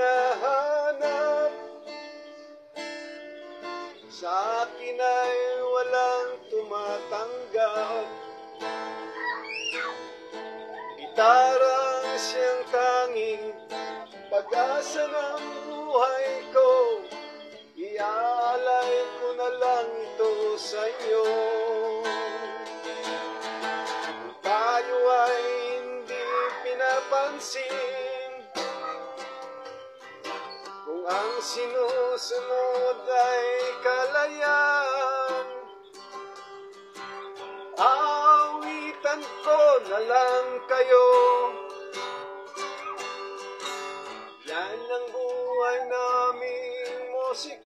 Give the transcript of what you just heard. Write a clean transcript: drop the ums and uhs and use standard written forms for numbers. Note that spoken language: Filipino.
hinahanap, sa akin ay walang tumatanggap. Gitarang siyang tanging pag-asa ng buhay ko, iaalay ko na lang ito sa iyo. Kung tayo ay hindi pinapansin, kung ang sinusunod ay kalayaan, aawitan ko na lang kayo. Yan ang buhay naming musika.